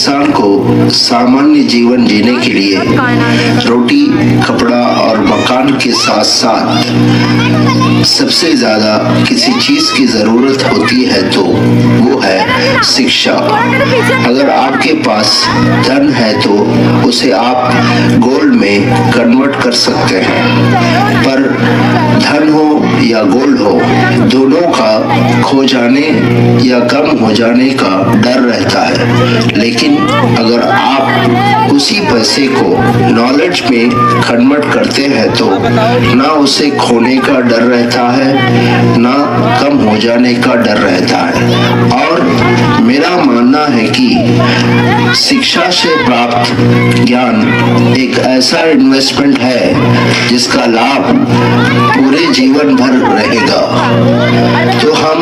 इंसान को सामान्य जीवन जीने के लिए रोटी, कपड़ा और मकान के साथ साथ सबसे ज्यादा किसी चीज की जरूरत होती है तो वो है शिक्षा। अगर आपके पास धन है तो उसे आप गोल्ड में कन्वर्ट कर सकते हैं, पर धन हो या गोल्ड हो, दोनों का खो जाने या कम हो जाने का डर रहता है। लेकिन अगर आप उसी पैसे को नॉलेज में कन्वर्ट करते हैं तो ना उसे खोने का डर रहता है, ना कम हो जाने का डर रहता है। और मेरा मानना है कि शिक्षा से प्राप्त ज्ञान एक ऐसा इन्वेस्टमेंट है जिसका लाभ पूरे जीवन भर रहेगा। तो हम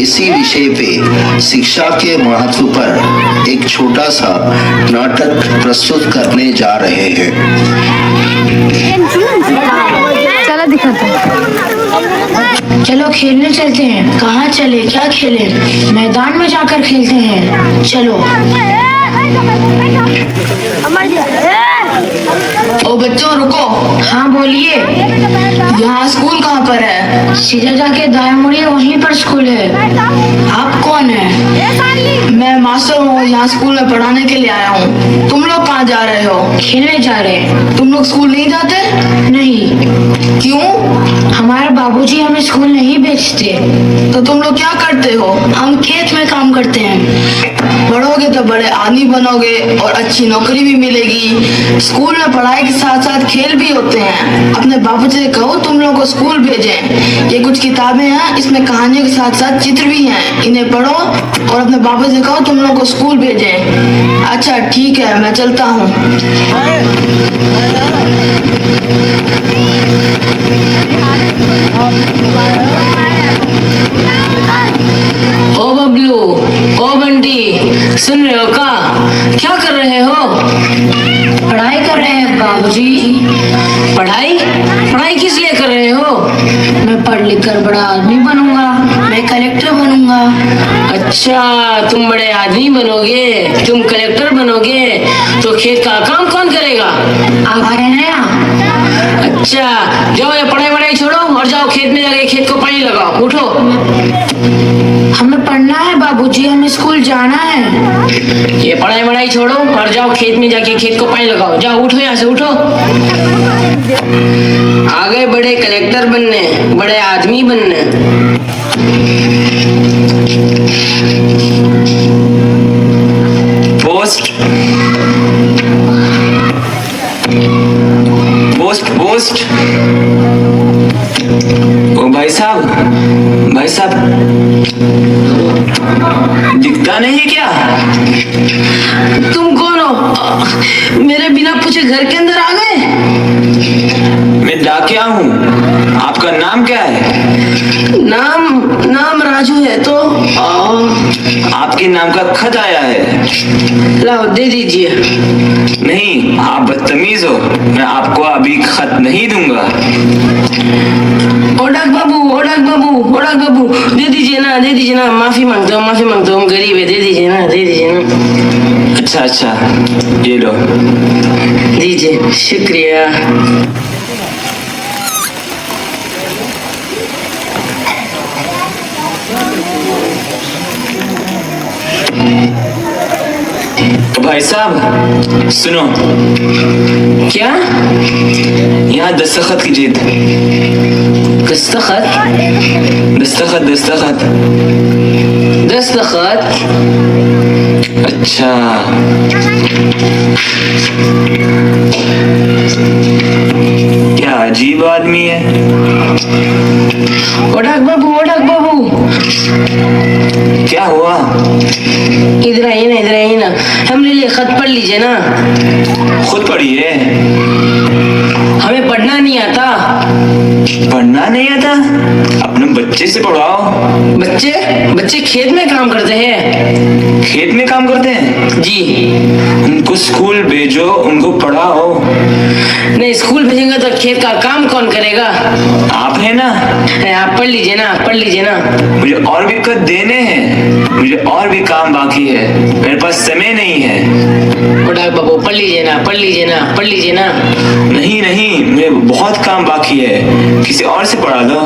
इसी विषय पे शिक्षा के महत्व पर एक छोटा सा नाटक प्रस्तुत करने जा रहे हैं। चलो दिखाते हैं। चलो खेलने चलते हैं। कहाँ चले, क्या खेले? मैदान में जाकर खेलते हैं। चलो। ओ बच्चों रुको। हाँ बोलिए। यहाँ स्कूल कहाँ पर है? सीधा जाके दाएं मुड़िए, वहीं पर स्कूल है। आप कौन है? मैं मास्टर हूँ, यहाँ स्कूल में पढ़ाने के लिए आया हूँ। तुम लोग कहाँ जा रहे हो? खेलने जा रहे हैं। तुम लोग स्कूल नहीं जाते? नहीं। क्यों? हमारे बाबूजी हमें स्कूल नहीं भेजते। तो तुम लोग क्या करते हो? हम खेत में काम करते हैं। पढ़ोगे तो बड़े आदमी बनोगे और अच्छी नौकरी भी मिलेगी। स्कूल में पढ़ाई के साथ साथ खेल भी होते हैं। अपने बाबूजी से कहो तुम लोग को स्कूल भेजें। ये कुछ किताबें हैं, इसमें कहानियों के साथ साथ चित्र भी हैं। इन्हें पढ़ो और अपने बाबूजी से कहो तुम लोग को स्कूल भेजें। अच्छा ठीक है, मैं चलता हूँ। ओ बबलू, ओ बंटी, सुन रहे हो क्या कर रहे हो? पढ़ाई कर रहे हैं बाबूजी। पढ़ाई? पढ़ाई किस लिए कर रहे हो? मैं पढ़ लिख कर बड़ा आदमी बनूंगा। मैं कलेक्टर बनूंगा। अच्छा, तुम बड़े आदमी बनोगे, तुम कलेक्टर बनोगे, तो खेत का काम कौन करेगा? आप आ रहे हैं यहाँ? अच्छा, जाओ ये पढ़ाई वढ़ाई छोड़ो और जाओ खेत में जाके खेत को पानी लगाओ। उठो। हमें पढ़ना है बाबूजी, हमें स्कूल जाना है। ये पढ़ाई वढ़ाई छोड़ो और जाओ खेत में जाके खेत को पानी लगाओ। जाओ उठो, यहाँ से उठो। आगे बड़े कलेक्टर बनने, बड़े आदमी बनने। Post post post. ओ भाई साहब, भाई साहब, दिखता नहीं है क्या? तुम कौन हो? मेरे बिना पूछे घर के अंदर आ गए? मैं डाकिया हूँ। आपका नाम क्या है? नाम राजू है। तो आपके नाम का खत आया है। लाओ दे दीजिए। नहीं, आप बदतमीज हो। मैं आपको अभी खत नहीं दूंगा। ओडक बाबू, दे दीजिए ना, माफी मांगता हूँ, हम गरीब है, दे दीजिए ना। अच्छा, ये लो। दीजिए, शुक्रिया। भाई साहब सुनो। क्या? यहाँ दस्तखत कीजिए। दस्तखत? अच्छा, क्या अजीब आदमी है। ओडक बाबू, क्या हुआ? इधर आइए ना, हमने लिए खत पढ़ लीजिए ना। खुद पढ़िए। हमें पढ़ना नहीं आता। पढ़ना नहीं आता? अपने बच्चे से पढ़ाओ। बच्चे खेत में काम करते हैं। खेत में काम करते हैं? जी। उनको स्कूल भेजो, उनको पढ़ाओ। नहीं, स्कूल भेजेंगे तो खेत का काम कौन करेगा? आप है ना। आप पढ़ लीजिए ना, पढ़ लीजिए ना। मुझे और भी खत देने हैं, मुझे और भी काम बाकी है, मेरे पास समय नहीं है। ओ डॉक्टर बाबू पढ़ लीजिए ना, पढ़ लीजिए ना, पढ़ लीजिए ना। नहीं नहीं, मुझे बहुत काम बाकी है, किसी और से पढ़ा दो।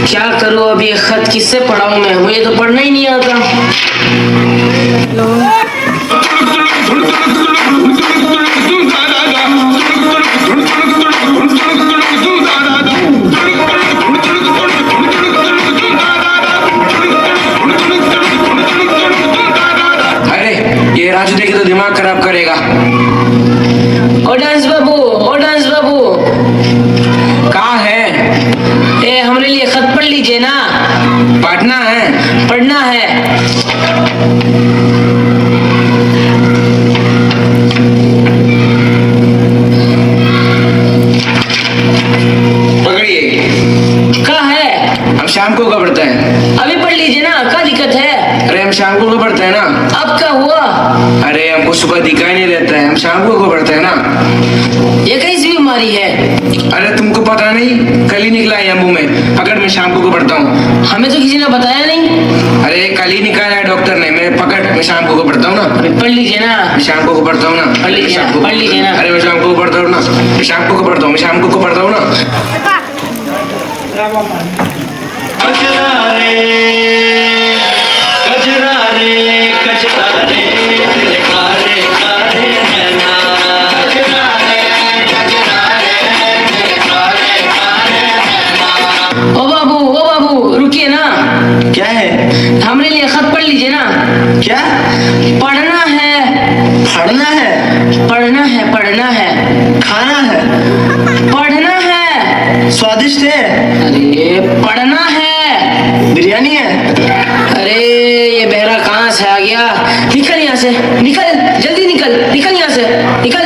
क्या करूं अब, ये खत किससे पढ़ाऊं मैं? मुझे तो पढ़ना ही नहीं आता। अरे ये राजू देखे तो दिमाग खराब करेगा। ओ डांस बाबू, ओ डांस बाबू, कहाँ है? ए हमारे लिए खत पढ़ लीजिए ना। पढ़ना है? पढ़ना है। पकड़िए। कहाँ है? हम शाम को पढ़ते हैं। अभी पढ़ लीजिए ना, क्या दिक्कत है? अरे हम शाम को पढ़ते हैं ना। अब क्या हुआ? अरे हमको सुबह दिखाई नहीं देता है, हम शाम को पढ़ते हैं ना। ये कैसी बीमारी है? अरे तुमको पता नहीं, कल ही निकला है मुंह में, पकड़ मैं शाम को पढ़ता हूँ। हमें तो किसी ने बताया नहीं। अरे कल ही निकाला है डॉक्टर ने, मैं पकड़ मैं शाम को पढ़ता हूँ ना। अभी पढ़ लीजिए ना। मैं शाम को पढ़ता हूँ ना। पढ़ लीजिए ना, पढ़ लीजिए ना। अरे मैं शाम को पढ़ता हूँ ना, मैं शाम को पढ़ता हूँ, मैं शाम को पढ़ता हूँ ना। ओ बाबू रुकिए ना। क्या है? हमारे लिए खत पढ़ लीजिए ना। क्या पढ़ना है, पढ़ना है? पढ़ना है, पढ़ना है, खाना है? पढ़ना है। स्वादिष्ट है? अरे पढ़ना है। बिरयानी है? अरे ये बहरा कहाँ से आ गया? निकल यहाँ से, निकल, जल्दी निकल, निकल यहाँ से, निकल।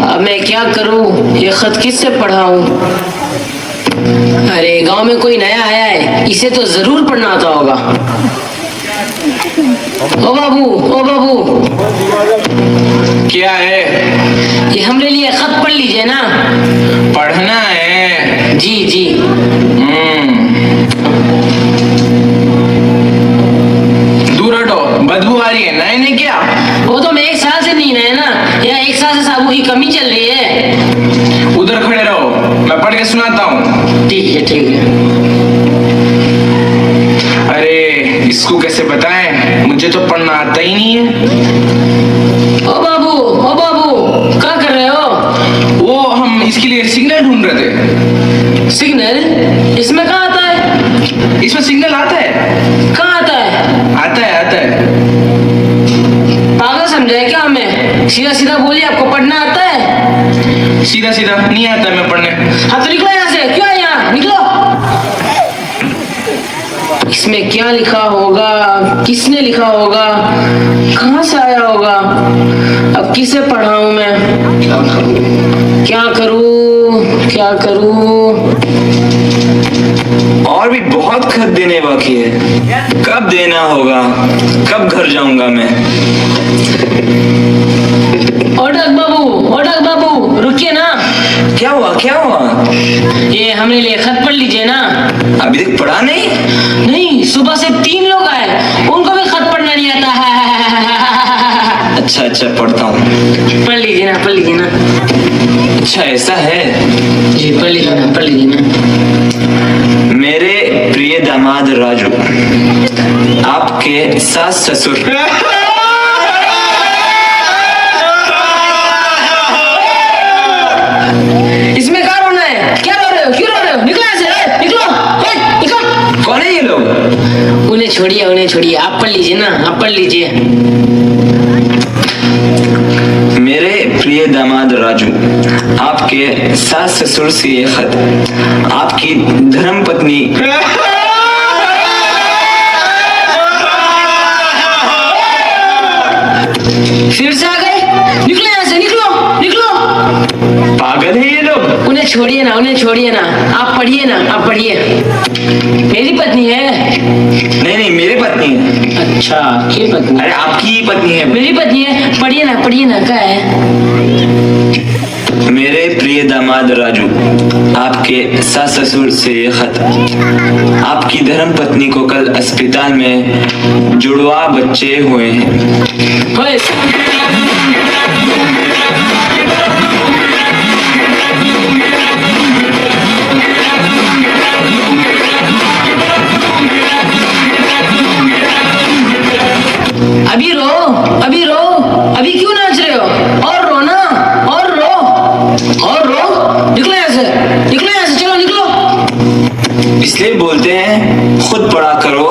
अब मैं क्या करूं? ये खत किससे पढ़ाऊं? अरे गांव में कोई नया आया है, इसे तो जरूर पढ़ना आता होगा। ओ बाबू, ओ बाबू, क्या है? ये हमारे लिए खत पढ़ लीजिए ना। पढ़ना है? जी जी। दूर हटो, बदबू आ रही है, नए ने क्या? वो तो मैं 1 साल से नहीं है ना, यहाँ 1 साल से साबू की कमी चल रही है। उधर खड़े रहो, मैं पढ़ के सुनाता हूँ। ठीक है, ठीक है। अरे इसको कैसे बताएं, मुझे तो पढ़ना आता ही नहीं है। ओ बाबू, क्या कर रहे हो? वो हम इसके लिए सिग्नल ढूंढ रहे थे। सिग्नल? इसमें कहाँ आता है? इसमें सिग्नल आता है? कहाँ आता है? आता है, आता है। पागल समझा है क्या हमें? सीधा सीधा बोलिए, आपको पढ़ना आता है? सीधा सीधा नहीं आता है मैं पढ़ने। हाँ तो निकलो यहाँ से, क्यों है यहाँ? निकलो। इसमें क्या लिखा होगा? किसने लिखा होगा? कहाँ से आया होगा? अब किसे पढ़ाऊं मैं? क्या करूं, क्या करूं? और भी बहुत खत देने बाकी है, कब देना होगा? कब घर जाऊंगा मैं? ओडक बाबू रुकिए ना। क्या हुआ, क्या हुआ? ये हमारे लिए खत पढ़ लीजिए ना। अभी तक पढ़ा नहीं? नहीं, सुबह से 3 लोग आए, उनको भी खत पढ़ना नहीं आता है। अच्छा अच्छा, पढ़ता हूँ। पढ़ लीजिए ना, पढ़ लीजिए ना। अच्छा ऐसा है? जी पढ़ लीजिए ना, पढ़ लीजिए ना। मेरे प्रिय दामाद राजू, आपके सास ससुर। इसमें क्या रोना है? क्या रो रहे हो? क्यों रो रहे हो? निकलो यहाँ से, निकलो, निकलो। कौन है ये लोग? उन्हें छोड़िए, उन्हें छोड़िए, आप पढ़ लीजिए ना, आप पढ़ लीजिए। मेरे प्रिय दामाद राजू, आपके सास ससुर से ये खत, आपकी धर्मपत्नी फिर से आ गए? निकलो यहाँ से, निकलो, निकलो। पागल है ये लोग। उन्हें छोड़िए ना, उन्हें छोड़िए ना, आप पढ़िए ना, आप पढ़िए। मेरी पत्नी है? नहीं नहीं, मेरी पत्नी है। अच्छा, आपकी पत्नी? अरे आपकी ही पत्नी है। मेरी पत्नी है, पढ़िए ना, क्या है? मेरे प्रिय दामाद राजू, आपके सास ससुर से ये खत। आपकी धर्म पत्नी को कल अस्पताल में जुड़वा बच्चे हुए हैं। ओए, अभी रो, अभी रो, अभी क्यों नाच रहे हो? और रो ना, और रो, और रो। निकलो यहाँ से, निकलो यहाँ से, चलो निकलो। इसलिए बोलते हैं खुद पढ़ा करो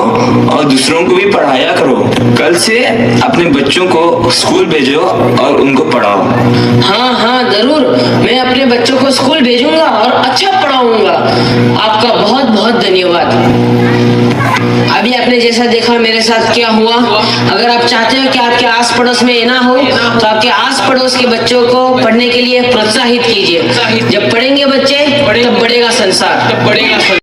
और दूसरों को भी पढ़ाया करो। कल से अपने बच्चों को स्कूल भेजो और उनको पढ़ाओ। हाँ हाँ जरूर, मैं अपने बच्चों को स्कूल भेजूंगा और अच्छा पढ़ाऊंगा। आपका बहुत बहुत धन्यवाद। अभी आपने जैसा देखा मेरे साथ क्या हुआ। अगर आप चाहते हो कि आपके आस पड़ोस में ये ना हो, तो आपके आस पड़ोस के बच्चों को पढ़ने के लिए प्रोत्साहित कीजिए। जब पढ़ेंगे बच्चे, तब बढ़ेगा संसार।